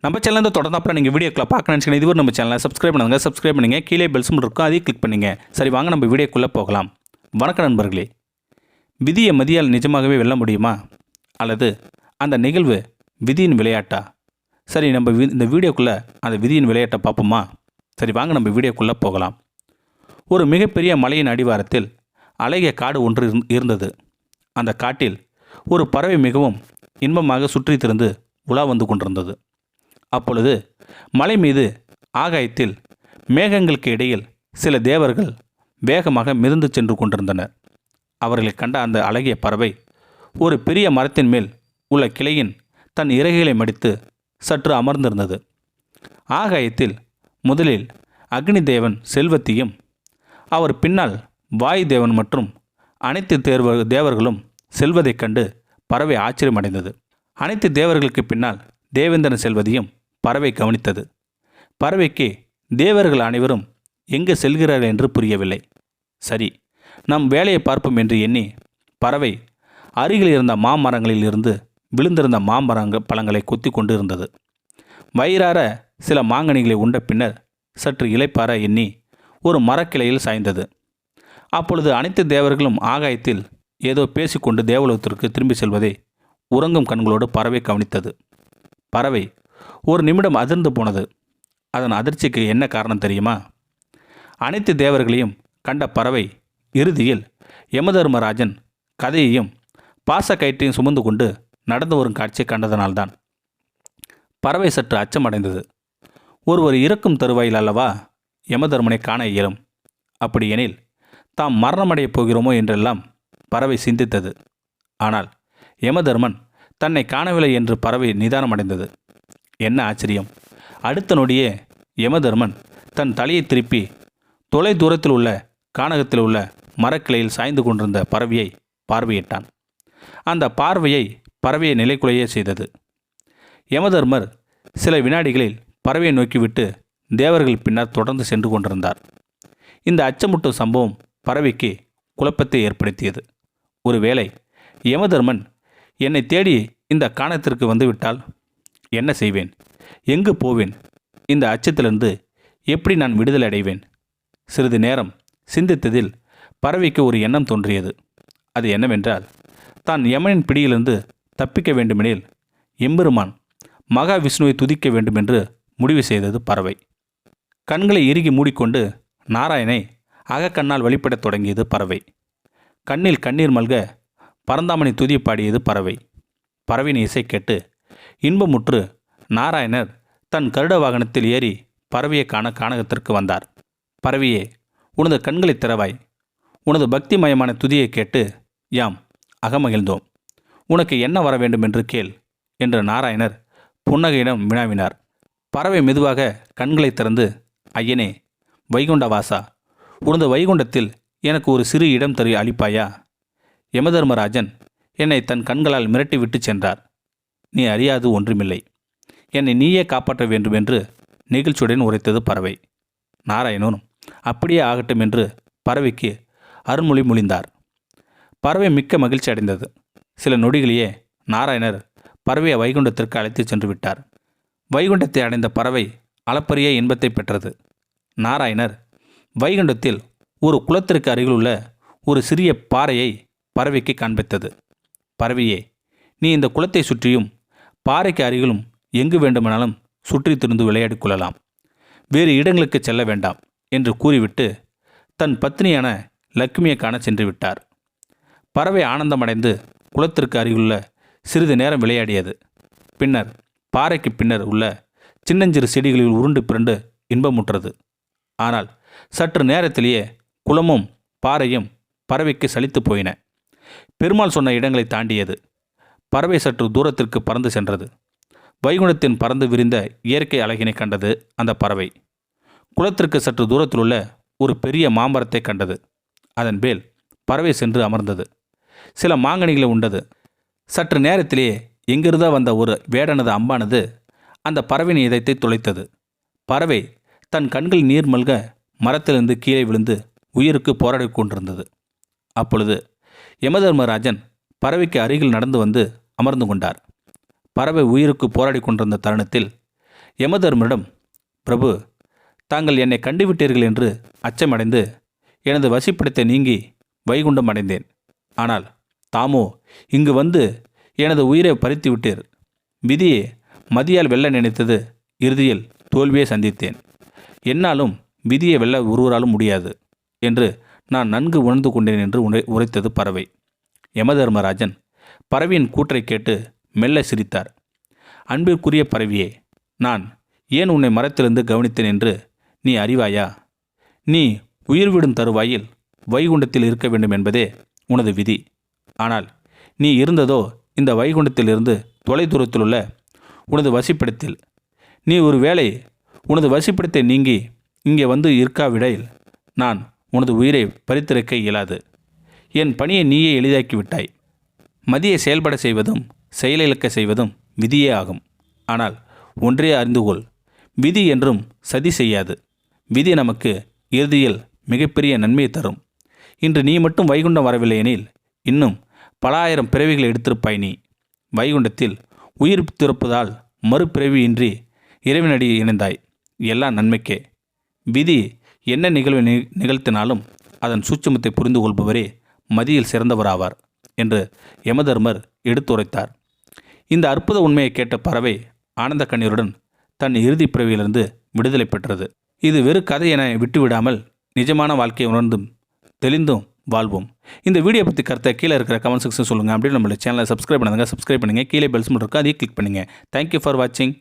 நம்ம சேனல் தொடர்ந்து அப்புறம் நீங்கள் வீடியோக்குள்ள பார்க்க நினச்சிங்கன்னா இதுவரை நம்ம சேனலை சப்ஸ்கிரைப் பண்ணுங்க கீழே பெல் சிம்பிள் இருக்கும் அதையும் கிளிக் பண்ணுங்க. சரி, வாங்க நம்ம வீடியோக்குள்ளே போகலாம். வணக்கம் நண்பர்களே. விதியை மதியால் நிஜமாகவே வெல்ல முடியுமா, அல்லது அந்த நிகழ்வு விதியின் விளையாட்டா? சரி, நம்ம இந்த வீடியோக்குள்ளே அந்த விதியின் விளையாட்டை பார்ப்போமா? சரி, வாங்க நம்ம வீடியோக்குள்ளே போகலாம். ஒரு மிகப்பெரிய மலையின் அடிவாரத்தில் அழகிய காடு ஒன்று இருந்தது. அந்த காட்டில் ஒரு பறவை மிகவும் இன்பமாக சுற்றி திரிந்து உலா வந்து கொண்டிருந்தது. அப்பொழுது மலை மீது ஆகாயத்தில் மேகங்களுக்கு இடையில் சில தேவர்கள் வேகமாக மிதந்து சென்று கொண்டிருந்தனர். அவர்களை கண்ட அந்த அழகிய பறவை ஒரு பெரிய மரத்தின் மேல் உள்ள கிளையின் தன் இறகுகளை மடித்து சற்று அமர்ந்திருந்தது. ஆகாயத்தில் முதலில் அக்னி தேவன் செல்வத்தையும், அவர் பின்னால் வாயு தேவன் மற்றும் அனைத்து தேவர்களும் செல்வதைக் கண்டு பறவை ஆச்சரியமடைந்தது. அனைத்து தேவர்களுக்கு பின்னால் தேவேந்திரன் செல்வதையும் பறவை கவனித்தது. பறவைக்கு தேவர்கள் அனைவரும் எங்கு செல்கிறார்கள் என்று புரியவில்லை. சரி, நம் வேலையை பார்ப்போம் என்று எண்ணி பறவை அருகில் இருந்த மாமரங்களில் இருந்து விழுந்திருந்த பழங்களை கொத்தி கொண்டு இருந்தது. வயிறார சில மாங்கனிகளை உண்ட பின்னர் சற்று இளைப்பார எண்ணி ஒரு மரக்கிளையில் சாய்ந்தது. அப்பொழுது அனைத்து தேவர்களும் ஆகாயத்தில் ஏதோ பேசிக்கொண்டு தேவலோகத்திற்கு திரும்பி செல்வதை உறங்கும் கண்களோடு பறவை கவனித்தது. பறவை ஒரு நிமிடம் அதிர்ந்து போனது. அதன் அதிர்ச்சிக்கு என்ன காரணம் தெரியுமா? அனைத்து தேவர்களையும் கண்ட பறவை இறுதியில் யமதர்மராஜன் கதையையும் பாச கயிற்றையும் சுமந்து கொண்டு நடந்து வரும் காட்சியை கண்டதனால்தான். பறவை சற்று அச்சமடைந்தது. ஒருவர் இறக்கும் தருவாயில் அல்லவா யமதர்மனை காண இயலும். அப்படியெனில் தாம் மரணமடையப் போகிறோமோ என்றெல்லாம் பறவை சிந்தித்தது. ஆனால் யமதர்மன் தன்னை காணவில்லை என்று பறவை நிதானமடைந்தது. என்ன ஆச்சரியம்! அடுத்த நொடியே யமதர்மன் தன் தலையை திருப்பி தொலை தூரத்தில் உள்ள கானகத்தில் உள்ள மரக்கிளையில் சாய்ந்து கொண்டிருந்த பறவையை பார்வையிட்டான். அந்த பார்வையை பறவையை நிலைக்குலைய செய்தது. யமதர்மர் சில வினாடிகளில் பறவையை நோக்கிவிட்டு தேவர்கள் பின்னர் தொடர்ந்து சென்று கொண்டிருந்தார். இந்த அச்சமூட்டும் சம்பவம் பறவைக்கு குழப்பத்தை ஏற்படுத்தியது. ஒருவேளை யமதர்மன் என்னை தேடி இந்த கானகத்திற்கு வந்துவிட்டால் என்ன செய்வேன்? எங்கு போவேன்? இந்த அச்சத்திலிருந்து எப்படி நான் விடுதலை அடைவேன்? சிறிது நேரம் சிந்தித்ததில் பறவைக்கு ஒரு எண்ணம் தோன்றியது. அது என்னவென்றால், தான் யமனின் பிடியிலிருந்து தப்பிக்க வேண்டுமெனில் எம்பெருமான் மகாவிஷ்ணுவை துதிக்க வேண்டுமென்று முடிவு செய்தது பறவை. கண்களை இறுகி மூடிக்கொண்டு நாராயணை அகக்கண்ணால் வழிபடத் தொடங்கியது பறவை. கண்ணில் கண்ணீர் மல்க பரந்தாமனை துதி பாடியது பறவை. பறவையின் இசை கேட்டு இன்பமுற்று நாராயணர் தன் கருட வாகனத்தில் ஏறி பறவையை காண கானகத்திற்கு வந்தார். பறவையே, உனது கண்களை திறவாய். உனது பக்திமயமான துதியை கேட்டு யாம் அகமகிழ்ந்தோம். உனக்கு என்ன வர வேண்டும் என்று கேள் என்று நாராயணர் புன்னகையிடம் வினாவினார். பறவை மெதுவாக கண்களை திறந்து, ஐயனே வைகுண்டவாசா, உனது வைகுண்டத்தில் எனக்கு ஒரு சிறு இடம் தரு அளிப்பாயா? யமதர்மராஜன் என்னை தன் கண்களால் மிரட்டி விட்டு சென்றார். நீ அறியாது ஒன்றுமில்லை. என்னை நீயே காப்பாற்ற வேண்டும் என்று நெகிழ்ச்சியுடன் உரைத்தது பறவை. நாராயணனும் அப்படியே ஆகட்டும் என்று பறவைக்கு அருள்மொழி மொழிந்தார். பறவை மிக்க மகிழ்ச்சி அடைந்தது. சில நொடிகளையே நாராயணர் பறவையை வைகுண்டத்திற்கு அழைத்து சென்று விட்டார். வைகுண்டத்தை அடைந்த பறவை அளப்பரிய இன்பத்தை பெற்றது. நாராயணர் வைகுண்டத்தில் ஒரு குளத்திற்கு அருகில் உள்ள ஒரு சிறிய பாறையை பறவைக்கு காண்பித்தது. பறவையே, நீ இந்த குளத்தை சுற்றியும் பாறைக்கு அருகிலும் எங்கு வேண்டுமானாலும் சுற்றி திரிந்து விளையாடி கொள்ளலாம். வேறு இடங்களுக்கு செல்ல வேண்டாம் என்று கூறிவிட்டு தன் பத்னியான லக்ஷ்மியை காண சென்று விட்டார். பறவை ஆனந்தமடைந்து குளத்திற்கு அருகிலுள்ள சிறிது நேரம் விளையாடியது. பின்னர் பாறைக்கு பின்னர் உள்ள சின்னஞ்சிறு செடிகளில் உருண்டு பிறண்டு இன்பமுற்றது. ஆனால் சற்று நேரத்திலேயே குளமும் பாறையும் பறவைக்கு சலித்து போயின. பெருமாள் சொன்ன இடங்களை தாண்டியது. பறவை சற்று தூரத்திற்கு பறந்து சென்றது. வைகுண்டத்தின் பறந்து விரிந்த இயற்கை அழகினை கண்டது அந்த பறவை. குளத்திற்கு சற்று தூரத்தில் உள்ள ஒரு பெரிய மாமரத்தை கண்டது. அதன் மேல் பறவை சென்று அமர்ந்தது. சில மாங்கனிகளை உண்டது. சற்று நேரத்திலேயே எங்கிருந்தோ வந்த ஒரு வேடனது அம்பானது அந்த பறவையின் இதயத்தை துளைத்தது. பறவை தன் கண்கள் நீர் மல்க மரத்திலிருந்து கீழே விழுந்து உயிருக்கு போராடி கொண்டிருந்தது. அப்பொழுது யமதர்மராஜன் பறவைக்கு அருகில் நடந்து வந்து அமர்ந்து கொண்டார். பறவை உயிருக்கு போராடி கொண்டிருந்த தருணத்தில் யமதர்மரிடம், பிரபு, தாங்கள் என்னை கண்டுவிட்டீர்கள் என்று அச்சமடைந்து எனது வசிப்பிடத்தை நீங்கி வைகுண்டம் அடைந்தேன். ஆனால் தாமோ இங்கு வந்து எனது உயிரை பறித்து விட்டீர். விதியை மதியால் வெல்ல நினைத்தது இறுதியில் தோல்வியை சந்தித்தேன். என்னாலும் விதியை வெல்ல ஒருவராலும் முடியாது என்று நான் நன்கு உணர்ந்து கொண்டேன் என்று உரைத்தது பறவை. யமதர்மராஜன் பறவையின் கூற்றை கேட்டு மெல்ல சிரித்தார். அன்பிற்குரிய பறவையே, நான் ஏன் உன்னை மரத்திலிருந்து கவனித்தேன் என்று நீ அறிவாயா? நீ உயிர்விடும் தருவாயில் வைகுண்டத்தில் இருக்க வேண்டும் என்பதே உனது விதி. ஆனால் நீ இருந்ததோ இந்த வைகுண்டத்திலிருந்து தொலைதூரத்திலுள்ள உனது வசிப்பிடத்தில். நீ ஒரு வேளை உனது வசிப்பிடத்தை நீங்கி இங்கே வந்து இருக்காவிடையில் நான் உனது உயிரை பறித்திருக்க இயலாது. என் பணியை நீயே எளிதாக்கிவிட்டாய். மதியை செயல்பட செய்வதும் செயலிழக்க செய்வதும் விதியே ஆகும். ஆனால் ஒன்றே அறிந்துகொள், விதி என்றும் சதி செய்யாது. விதி நமக்கு இறுதியில் மிகப்பெரிய நன்மையை தரும். இன்று நீ மட்டும் வைகுண்டம் வரவில்லை எனில் இன்னும் பல ஆயிரம் பிறவிகளை எடுத்திருப்பாய். நீ வைகுண்டத்தில் உயிர் திறப்பதால் மறுபிறவியின்றி இறைவனடி இணைந்தாய். எல்லாம் நன்மைக்கே. விதி என்ன நிகழ்வை நிகழ்த்தினாலும் அதன் சூட்சுமத்தை புரிந்து கொள்பவரே மதியில் சிறந்தவராவார் என்று யமதர்மர் எடுத்துரைத்தார். இந்த அற்புத உண்மையை கேட்ட பறவை ஆனந்த கண்ணீருடன் தன் இறுதி பிறவியிலிருந்து விடுதலை பெற்றது. இது வெறு கதை என விட்டுவிடாமல் நிஜமான வாழ்க்கையை உணர்ந்தும் தெளிந்தும் வாழ்வோம். இந்த வீடியோ பற்றி கருத்தை கீழே இருக்கிற கமெண்ட் செக்ஷன் சொல்லுங்கள். அப்படின்னு நம்மளோட சேனலை சப்ஸ்கிரைப் பண்ணுங்கள். கீழே பெல்ஸ் மட்டும் இருக்குது, அதையும் கிளிக் பண்ணுங்கள். தேங்க்யூ ஃபார் வாட்சிங்.